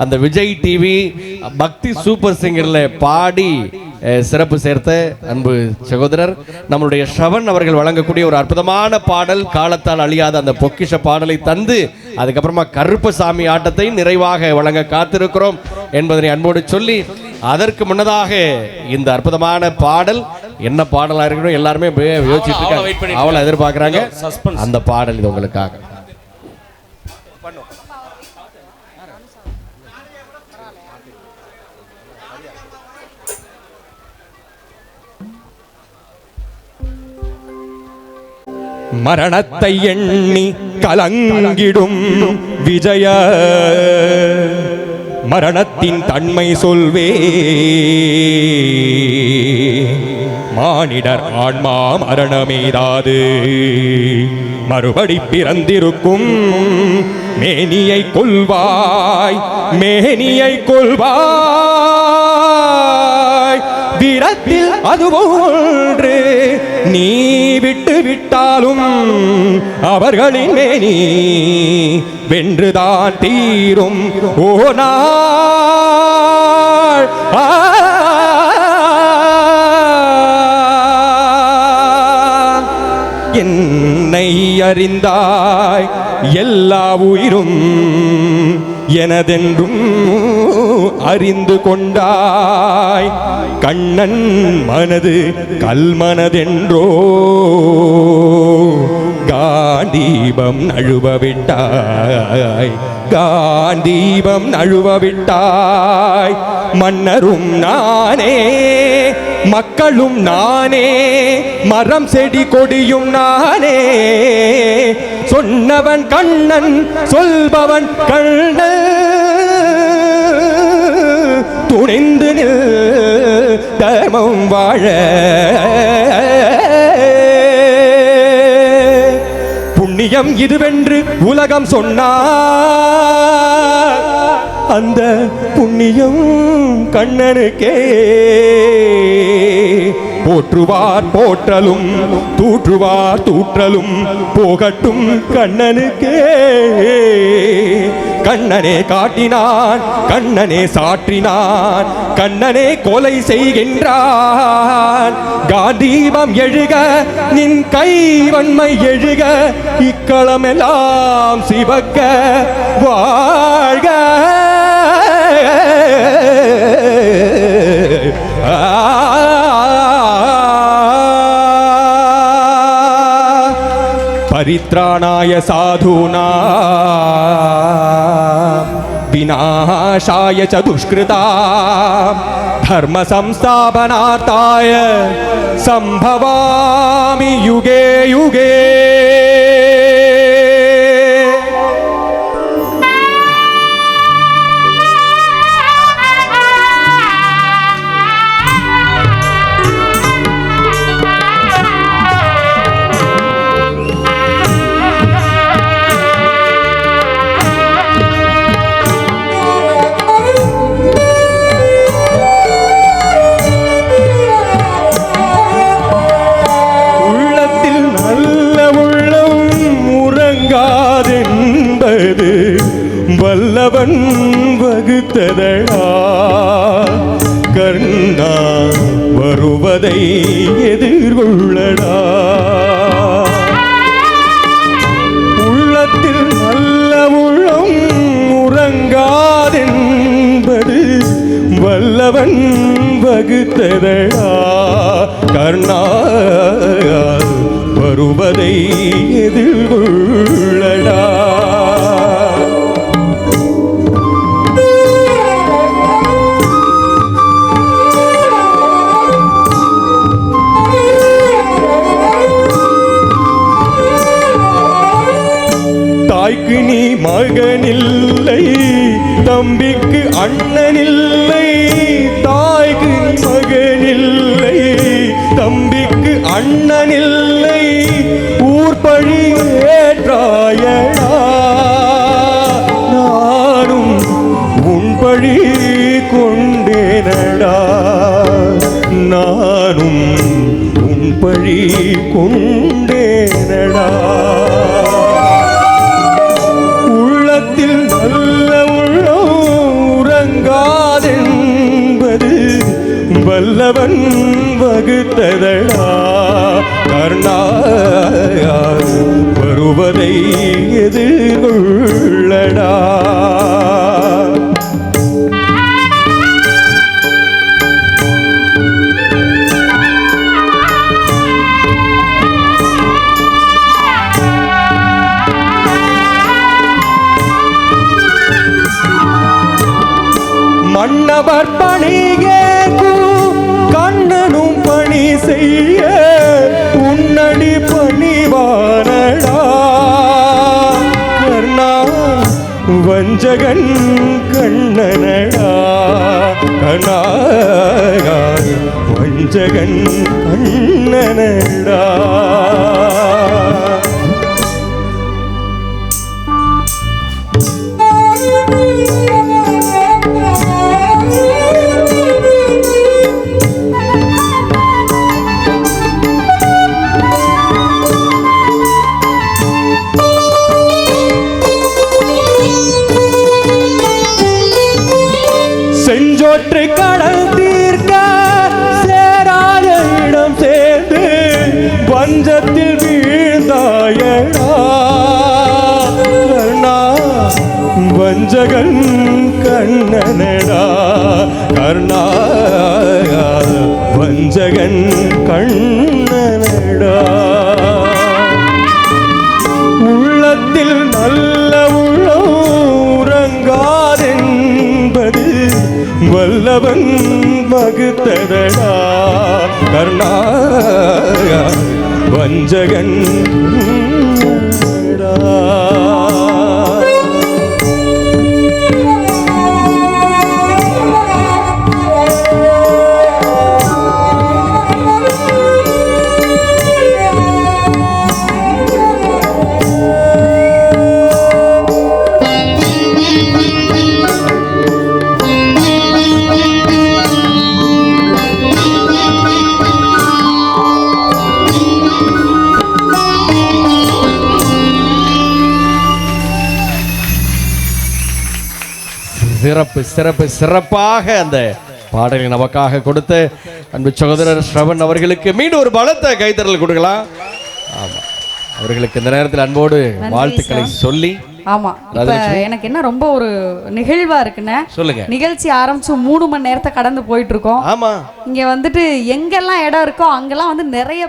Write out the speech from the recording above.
அந்த விஜய் டிவி பக்தி சூப்பர் சிங்கர்ல பாடி சிறப்பு சேர்த்த அன்பு சகோதரர் நம்மளுடைய ஷவன் அவர்கள் வழங்கக்கூடிய ஒரு அற்புதமான பாடல், காலத்தால் அழியாத அந்த பொக்கிஷ பாடலை தந்து அதுக்கப்புறமா கருப்பசாமி ஆட்டத்தை நிறைவாக வழங்க காத்திருக்கிறோம் என்பதனை அன்போடு சொல்லி, அதற்கு முன்னதாக இந்த அற்புதமான பாடல் என்ன பாடலா இருக்கணும் எல்லாருமே யோசிச்சுட்டு இருக்காங்க, அவளை எதிர்பார்க்கிறாங்க. அந்த பாடல் இது உங்களுக்காக. மரணத்தை எண்ணி கலங்கிடும் விஜய, மரணத்தின் தன்மை சொல்வே, மானிடர் ஆன்மா மரணமேதாது, மறுபடி பிறந்திருக்கும் மேனியை கொள்வாய், மேனியை கொள்வாய், வீரத்தில் அதுபோன்று நீ விட்டு விட்டாலும் அவர்களின் மேனி வென்றுதான் தீரும். ஓ நாள் என்னை அறிந்தாய், எல்லா உயிரும் எனதென்றும் அறிந்து கொண்டாய், கண்ணன் மனது கல்மனதென்றோ காந்தீபம் நழுவவிட்டாய், காந்தீபம் நழுவவிட்டாய். மன்னரும் நானே, மக்களும் நானே, மரம் செடி கொடியும் நானே, சொன்னவன் கண்ணன் சொல்பவன் கண்ணன், துணிந்து நில் தர்மம் வாழ. புண்ணியம் இதுவென்று உலகம் சொன்னார், அந்த புண்ணியம் கண்ணனுக்கே. போற்றுவார் போற்றலும், தூற்றுவார் தூற்றலும் போகட்டும் கண்ணனுக்கே. கண்ணனே காட்டினான், கண்ணனே சாற்றினான், கண்ணனே கொலை செய்கின்றான். காந்தீபம் எழுக, நின் கை வன்மை எழுக, இக்களமெல்லாம் சிவக்க வாழ்க. परित्राणाय साधूनां विनाशाय च दुष्कृतां धर्म संस्थापनार्थाय संभवामि युगे युगे. வல்லவன் வகுத்ததடா கர்ணா, வருவதை எதிர்கொள்ளடா. உள்ளத்தில் நல்ல உள்ளம் உறங்காதென்பது வல்லவன் வகுத்ததடா கர்ணா, வருவதை எதிர்கொள்ளடா. தாய்க்கு நீ மகனில்லை, தம்பிக்கு அண்ணனில்லை, தாய்க்கு நீ மகனில்லை, தம்பிக்கு அண்ணனில்லை, ஊர்பழி ஏற்றாயடா. நானும் உன்பழி கொண்டேனடா, நானும் உன்பழி கொண்டேனடா. உள்ளத்தில் நல்ல உள்ளம் மன்னவர் பணி கேட்கும் கண்ணனும் பணி செய்ய உன்னடி பணிவானடா கர்ணா வஞ்சகன் கண்ணனடா கண்ணா வஞ்சகன் கண்ணனடா செஞ்சோற்று கடல் தீர்க்க சேராத இடம் சேர்ந்து பஞ்சத்தில் வீழ்ந்தாயடா கர்ணா வஞ்சகன் கண்ணனடா கர்ணா வஞ்சகன் கண்ணனடா உள்ளத்தில் நல்ல உள்ளம் உறங்காதென்பது வல்லவன் வகுத்ததடா கர்ணா வஞ்சகன் சிறப்பு சிறப்பு சிறப்பாக அந்த பாடலை நமக்காக கொடுத்த அன்பு சகோதரர் ஸ்ரவன் அவர்களுக்கு மீண்டும் ஒரு பலத்த கைத்தறல் கொடுக்கலாம். ஆமா, அவர்களுக்கு இந்த நேரத்தில் அன்போடு வாழ்த்துக்களை சொல்லி. ஆமா, இப்ப எனக்கு என்ன ரொம்ப ஒரு நிகழ்வா இருக்குன்னு சொல்லுங்க. நிகழ்ச்சி ஆரம்பிச்சு 3 மணி நேரத்தை கடந்து போயிட்டு இருக்கோம். ஆமா, இங்க வந்துட்டு எங்கெல்லாம் இடம் இருக்கோ அங்கெல்லாம் வந்து நிறைய